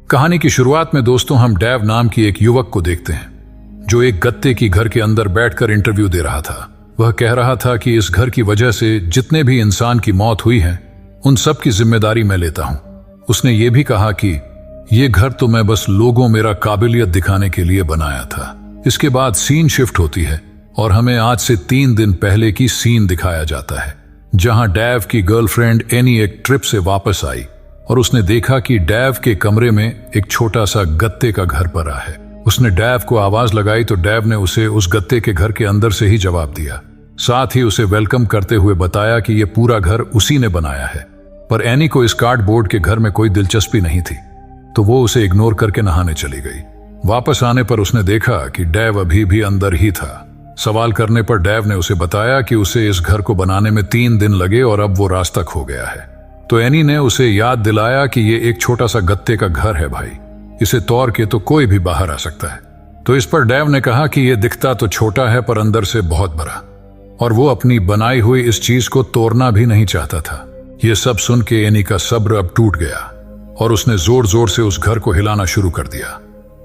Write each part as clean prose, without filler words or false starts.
कहानी की शुरुआत में दोस्तों हम डेव नाम की एक युवक को देखते हैं जो एक गत्ते की घर के अंदर बैठकर इंटरव्यू दे रहा था। वह कह रहा था कि इस घर की वजह से जितने भी इंसान की मौत हुई है उन सब की जिम्मेदारी मैं लेता हूं। उसने ये भी कहा कि ये घर तो मैं बस लोगों मेरा काबिलियत दिखाने के लिए बनाया था। इसके बाद सीन शिफ्ट होती है और हमें आज से 3 दिन पहले की सीन दिखाया जाता है जहां डेव की गर्लफ्रेंड एनी एक ट्रिप से वापस आई और उसने देखा कि डेव के कमरे में एक छोटा सा गत्ते का घर पड़ा है। उसने डेव को आवाज लगाई तो डेव ने उसे उस गत्ते के घर के अंदर से ही जवाब दिया। साथ ही उसे वेलकम करते हुए बताया कि यह पूरा घर उसी ने बनाया है। पर एनी को इस कार्डबोर्ड के घर में कोई दिलचस्पी नहीं थी तो वो उसे इग्नोर करके नहाने चली गई। वापस आने पर उसने देखा कि डेव अभी भी अंदर ही था। सवाल करने पर डेव ने उसे बताया कि उसे इस घर को बनाने में 3 दिन लगे और अब वो रास्ता खो गया है। तो एनी ने उसे याद दिलाया कि ये एक छोटा सा गत्ते का घर है भाई, इसे तोड़ के तो कोई भी बाहर आ सकता है। तो इस पर डेव ने कहा कि ये दिखता तो छोटा है पर अंदर से बहुत बड़ा, और वो अपनी बनाई हुई इस चीज को तोड़ना भी नहीं चाहता था। ये सब सुन के एनी का सब्र अब टूट गया और उसने जोर जोर से उस घर को हिलाना शुरू कर दिया।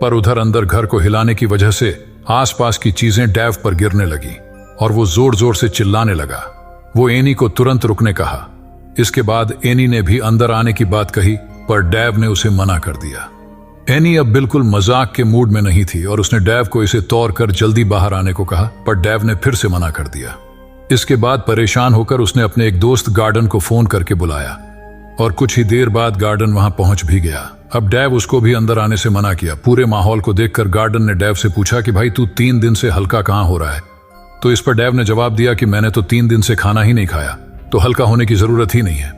पर उधर अंदर घर को हिलाने की वजह से आसपास की चीजें डेव पर गिरने लगी और वो जोर जोर से चिल्लाने लगा। वो एनी को तुरंत रुकने कहा। इसके बाद एनी ने भी अंदर आने की बात कही पर डेव ने उसे मना कर दिया। एनी अब बिल्कुल मजाक के मूड में नहीं थी और उसने डेव को इसे तोड़ कर जल्दी बाहर आने को कहा पर डेव ने फिर से मना कर दिया। इसके बाद परेशान होकर उसने अपने एक दोस्त गार्डन को फोन करके बुलाया और कुछ ही देर बाद गार्डन वहां पहुंच भी गया। अब डेव उसको भी अंदर आने से मना किया। पूरे माहौल को देखकर गार्डन ने डेव से पूछा कि भाई तू 3 दिन से हल्का कहां हो रहा है। तो इस पर डेव ने जवाब दिया कि मैंने तो 3 दिन से खाना ही नहीं खाया तो हल्का होने की जरूरत ही नहीं है।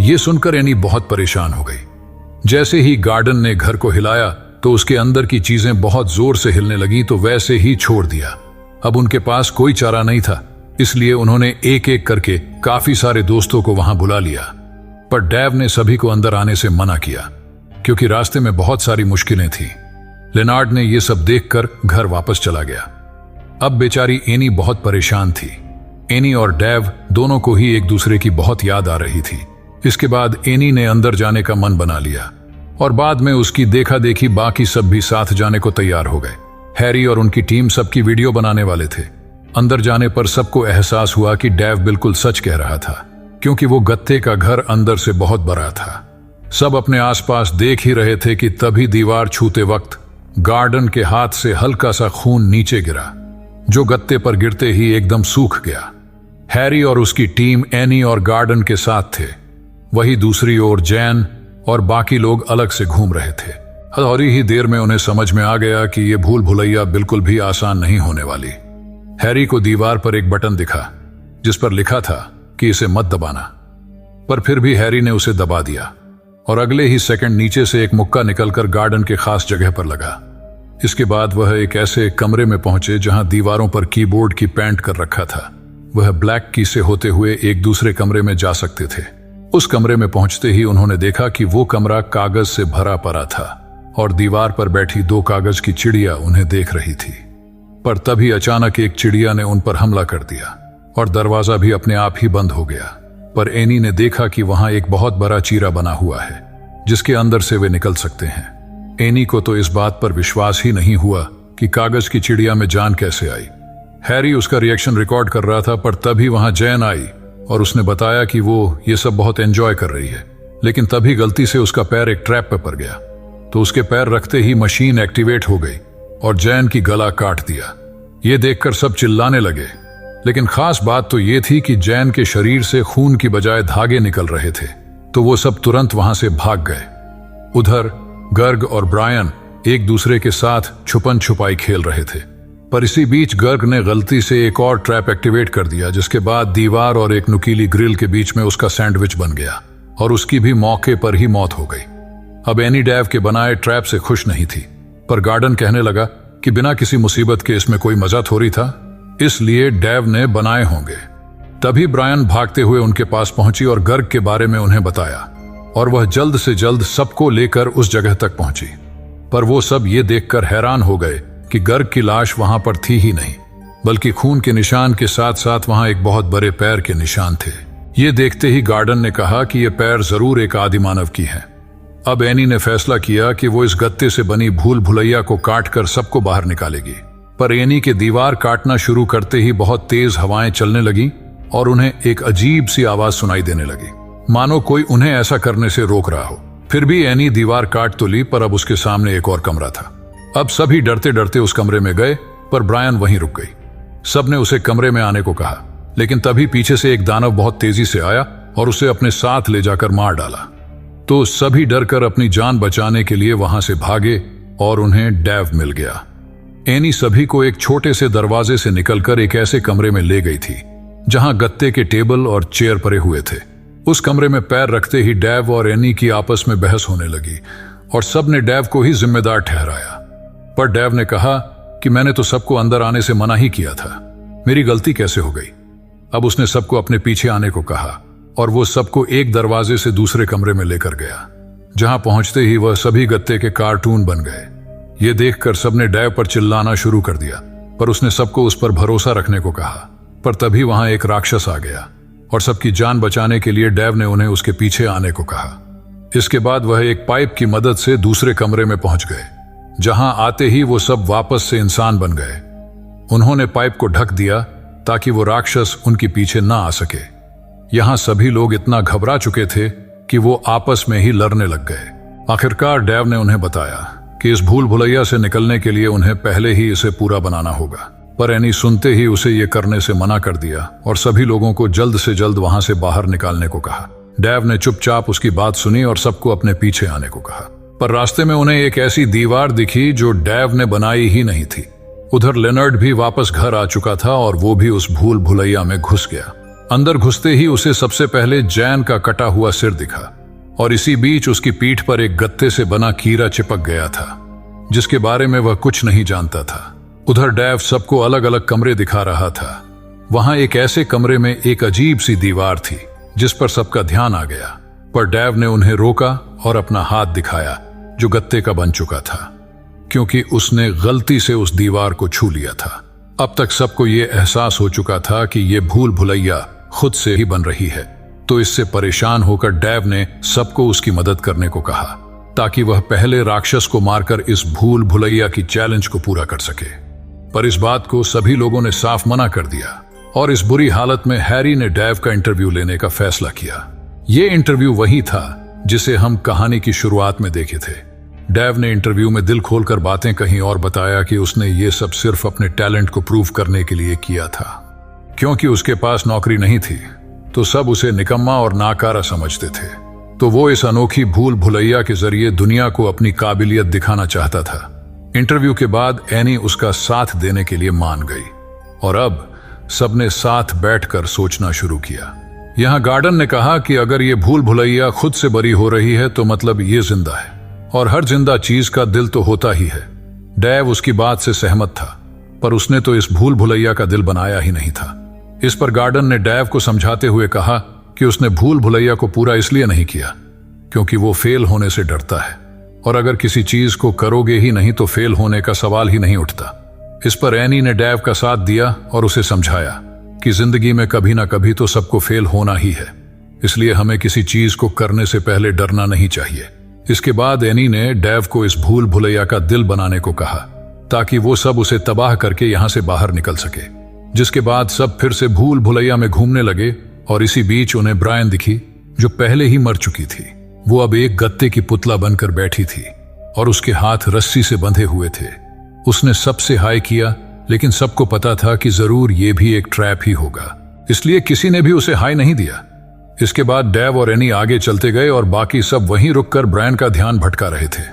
यह सुनकर एनी बहुत परेशान हो गई। जैसे ही गार्डन ने घर को हिलाया तो उसके अंदर की चीजें बहुत जोर से हिलने लगी तो वैसे ही छोड़ दिया। अब उनके पास कोई चारा नहीं था, इसलिए उन्होंने एक एक करके काफी सारे दोस्तों को वहां बुला लिया। पर डेव ने सभी को अंदर आने से मना किया क्योंकि रास्ते में बहुत सारी मुश्किलें थी। लेनार्ड ने यह सब देखकर घर वापस चला गया। अब बेचारी एनी बहुत परेशान थी। एनी और डेव दोनों को ही एक दूसरे की बहुत याद आ रही थी। इसके बाद एनी ने अंदर जाने का मन बना लिया और बाद में उसकी देखा देखी बाकी सब भी साथ जाने को तैयार हो गए। हैरी और उनकी टीम सबकी वीडियो बनाने वाले थे। अंदर जाने पर सबको एहसास हुआ कि डेव बिल्कुल सच कह रहा था क्योंकि वो गत्ते का घर अंदर से बहुत बड़ा था। सब अपने आसपास देख ही रहे थे कि तभी दीवार छूते वक्त गार्डन के हाथ से हल्का सा खून नीचे गिरा जो गत्ते पर गिरते ही एकदम सूख गया। हैरी और उसकी टीम एनी और गार्डन के साथ थे। वही दूसरी ओर जैन और बाकी लोग अलग से घूम रहे थे। थोड़ी ही देर में उन्हें समझ में आ गया कि यह भूल भुलैया बिल्कुल भी आसान नहीं होने वाली। हैरी को दीवार पर एक बटन दिखा जिस पर लिखा था कि इसे मत दबाना, पर फिर भी हैरी ने उसे दबा दिया और अगले ही सेकंड नीचे से एक मुक्का निकलकर गार्डन के खास जगह पर लगा। इसके बाद वह एक ऐसे कमरे में पहुंचे जहां दीवारों पर कीबोर्ड की पेंट कर रखा था। वह ब्लैक की से होते हुए एक दूसरे कमरे में जा सकते थे। उस कमरे में पहुंचते ही उन्होंने देखा कि वो कमरा कागज से भरा पड़ा था और दीवार पर बैठी 2 कागज की चिड़िया उन्हें देख रही थी। पर तभी अचानक एक चिड़िया ने उन पर हमला कर दिया और दरवाजा भी अपने आप ही बंद हो गया। पर एनी ने देखा कि वहां एक बहुत बड़ा चीरा बना हुआ है जिसके अंदर से वे निकल सकते हैं। एनी को तो इस बात पर विश्वास ही नहीं हुआ कि कागज की चिड़िया में जान कैसे आई। हैरी उसका रिएक्शन रिकॉर्ड कर रहा था पर तभी वहां जैन आई और उसने बताया कि वो ये सब बहुत एंजॉय कर रही है। लेकिन तभी गलती से उसका पैर एक ट्रैप पे पड़ गया तो उसके पैर रखते ही मशीन एक्टिवेट हो गई और जैन की गला काट दिया। ये देखकर सब चिल्लाने लगे। लेकिन खास बात तो ये थी कि जैन के शरीर से खून की बजाय धागे निकल रहे थे तो वो सब तुरंत वहां से भाग गए। उधर गर्ग और ब्रायन एक दूसरे के साथ छुपन छुपाई खेल रहे थे। पर इसी बीच गर्ग ने गलती से एक और ट्रैप एक्टिवेट कर दिया जिसके बाद दीवार और एक नुकीली ग्रिल के बीच में उसका सैंडविच बन गया और उसकी भी मौके पर ही मौत हो गई। अब एनी डेव के बनाए ट्रैप से खुश नहीं थी पर गार्डन कहने लगा कि बिना किसी मुसीबत के इसमें कोई मजा थोड़ी था, इसलिए डेव ने बनाए होंगे। तभी ब्रायन भागते हुए उनके पास पहुंची और गर्ग के बारे में उन्हें बताया और वह जल्द से जल्द सबको लेकर उस जगह तक पहुंची। पर वो सब ये देखकर हैरान हो गए कि गर्ग की लाश वहां पर थी ही नहीं बल्कि खून के निशान के साथ साथ वहां एक बहुत बड़े पैर के निशान थे। ये देखते ही गार्डन ने कहा कि ये पैर जरूर एक आदिमानव की हैं। अब एनी ने फैसला किया कि वो इस गत्ते से बनी भूल भुलैया को काट कर सबको बाहर निकालेगी। पर एनी के दीवार काटना शुरू करते ही बहुत तेज हवाएं चलने लगी और उन्हें एक अजीब सी आवाज सुनाई देने लगी, मानो कोई उन्हें ऐसा करने से रोक रहा हो। फिर भी एनी दीवार काट तो ली, पर अब उसके सामने एक और कमरा था। अब सभी डरते डरते उस कमरे में गए, पर ब्रायन वहीं रुक गई। सबने उसे कमरे में आने को कहा, लेकिन तभी पीछे से एक दानव बहुत तेजी से आया और उसे अपने साथ ले जाकर मार डाला। तो सभी डरकर अपनी जान बचाने के लिए वहां से भागे और उन्हें डेव मिल गया। एनी सभी को एक छोटे से दरवाजे से निकलकर एक ऐसे कमरे में ले गई थी जहां गत्ते के टेबल और चेयर पड़े हुए थे। उस कमरे में पैर रखते ही डेव और एनी की आपस में बहस होने लगी और सबने डेव को ही जिम्मेदार ठहराया। पर डेव ने कहा कि मैंने तो सबको अंदर आने से मना ही किया था, मेरी गलती कैसे हो गई। अब उसने सबको अपने पीछे आने को कहा और वो सबको एक दरवाजे से दूसरे कमरे में लेकर गया, जहां पहुंचते ही वह सभी गत्ते के कार्टून बन गए। ये देखकर सबने डेव पर चिल्लाना शुरू कर दिया, पर उसने सबको उस पर भरोसा रखने को कहा। पर तभी वहां एक राक्षस आ गया और सबकी जान बचाने के लिए डेव ने उन्हें उसके पीछे आने को कहा। इसके बाद वह एक पाइप की मदद से दूसरे कमरे में पहुंच गए, जहां आते ही वो सब वापस से इंसान बन गए। उन्होंने पाइप को ढक दिया ताकि वो राक्षस उनके पीछे ना आ सके। यहां सभी लोग इतना घबरा चुके थे कि वो आपस में ही लड़ने लग गए। आखिरकार डेव ने उन्हें बताया कि इस भूल भुलैया से निकलने के लिए उन्हें पहले ही इसे पूरा बनाना होगा। पर एनी सुनते ही उसे ये करने से मना कर दिया और सभी लोगों को जल्द से जल्द वहां से बाहर निकालने को कहा। डेव ने चुपचाप उसकी बात सुनी और सबको अपने पीछे आने को कहा। पर रास्ते में उन्हें एक ऐसी दीवार दिखी जो डेव ने बनाई ही नहीं थी। उधर लेनर्ड भी वापस घर आ चुका था और वो भी उस भूल भुलैया में घुस गया। अंदर घुसते ही उसे सबसे पहले जैन का कटा हुआ सिर दिखा और इसी बीच उसकी पीठ पर एक गत्ते से बना कीड़ा चिपक गया था, जिसके बारे में वह कुछ नहीं जानता था। उधर डेव सबको अलग अलग कमरे दिखा रहा था। वहां एक ऐसे कमरे में एक अजीब सी दीवार थी जिस पर सबका ध्यान आ गया, पर डेव ने उन्हें रोका और अपना हाथ दिखाया जो गत्ते का बन चुका था, क्योंकि उसने गलती से उस दीवार को छू लिया था। अब तक सबको ये एहसास हो चुका था कि ये भूल भुलैया खुद से ही बन रही है, तो इससे परेशान होकर डेव ने सबको उसकी मदद करने को कहा ताकि वह पहले राक्षस को मारकर इस भूल भुलैया की चैलेंज को पूरा कर सके। पर इस बात को सभी लोगों ने साफ मना कर दिया और इस बुरी हालत में हैरी ने डेव का इंटरव्यू लेने का फैसला किया। ये इंटरव्यू वही था जिसे हम कहानी की शुरुआत में देखे थे। डेव ने इंटरव्यू में दिल खोलकर बातें कही और बताया कि उसने ये सब सिर्फ अपने टैलेंट को प्रूव करने के लिए किया था। क्योंकि उसके पास नौकरी नहीं थी तो सब उसे निकम्मा और नाकारा समझते थे, तो वो इस अनोखी भूल भुलैया के जरिए दुनिया को अपनी काबिलियत दिखाना चाहता था। इंटरव्यू के बाद एनी उसका साथ देने के लिए मान गई और अब सबने साथ बैठकर सोचना शुरू किया। यहाँ गार्डन ने कहा कि अगर ये भूल भुलैया खुद से बरी हो रही है तो मतलब ये जिंदा है, और हर जिंदा चीज का दिल तो होता ही है। डेव उसकी बात से सहमत था, पर उसने तो इस भूल भुलैया का दिल बनाया ही नहीं था। इस पर गार्डन ने डेव को समझाते हुए कहा कि उसने भूल भुलैया को पूरा इसलिए नहीं किया क्योंकि वो फेल होने से डरता है, और अगर किसी चीज को करोगे ही नहीं तो फेल होने का सवाल ही नहीं उठता। इस पर एनी ने डेव का साथ दिया और उसे समझाया कि जिंदगी में कभी ना कभी तो सबको फेल होना ही है, इसलिए हमें किसी चीज को करने से पहले डरना नहीं चाहिए। इसके बाद एनी ने डेव को इस भूल भुलैया का दिल बनाने को कहा ताकि वो सब उसे तबाह करके यहां से बाहर निकल सके। जिसके बाद सब फिर से भूल भुलैया में घूमने लगे और इसी बीच उन्हें ब्रायन दिखी जो पहले ही मर चुकी थी। वो अब एक गत्ते की पुतला बनकर बैठी थी और उसके हाथ रस्सी से बंधे हुए थे। उसने सबसे हाय किया, लेकिन सबको पता था कि जरूर ये भी एक ट्रैप ही होगा, इसलिए किसी ने भी उसे हाय नहीं दिया। इसके बाद डेव और एनी आगे चलते गए और बाकी सब वहीं रुककर ब्रायन का ध्यान भटका रहे थे।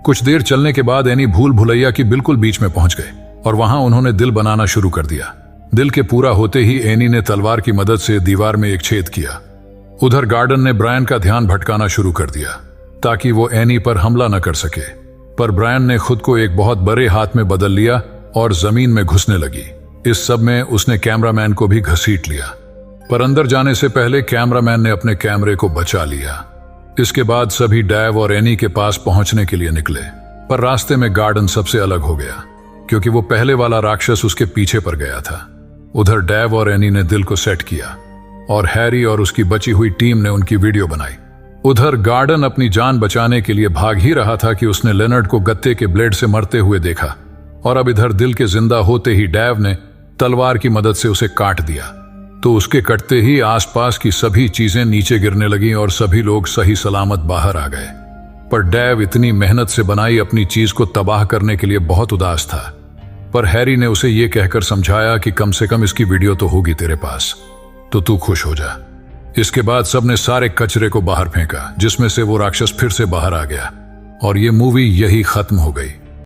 कुछ देर चलने के बाद एनी भूल भुलैया की बिल्कुल बीच में पहुंच गए और वहां उन्होंने दिल बनाना शुरू कर दिया। दिल के पूरा होते ही एनी ने तलवार की मदद से दीवार में एक छेद किया। उधर गार्डन ने ब्रायन का ध्यान भटकाना शुरू कर दिया ताकि वो एनी पर हमला न कर सके, पर ब्रायन ने खुद को एक बहुत बड़े हाथ में बदल लिया और जमीन में घुसने लगी। इस सब में उसने कैमरामैन को भी घसीट लिया, पर अंदर जाने से पहले कैमरामैन ने अपने कैमरे को बचा लिया। इसके बाद सभी डेव और एनी के पास पहुंचने के लिए निकले, पर रास्ते में गार्डन सबसे अलग हो गया क्योंकि वो पहले वाला राक्षस उसके पीछे पड़ गया था। उधर डेव और एनी ने दिल को सेट किया और हैरी और उसकी बची हुई टीम ने उनकी वीडियो बनाई। उधर गार्डन अपनी जान बचाने के लिए भाग ही रहा था कि उसने लेनर्ड को गत्ते के ब्लेड से मरते हुए देखा, और अब इधर दिल के जिंदा होते ही डैव ने तलवार की मदद से उसे काट दिया। तो उसके कटते ही आसपास की सभी चीजें नीचे गिरने लगीं और सभी लोग सही सलामत बाहर आ गए। पर डैव इतनी मेहनत से बनाई अपनी चीज को तबाह करने के लिए बहुत उदास था। पर हैरी ने उसे यह कहकर समझाया कि कम से कम इसकी वीडियो तो होगी तेरे पास, तो तू खुश हो जा। इसके बाद सबने सारे कचरे को बाहर फेंका, जिसमें से वो राक्षस फिर से बाहर आ गया और ये मूवी यही खत्म हो गई।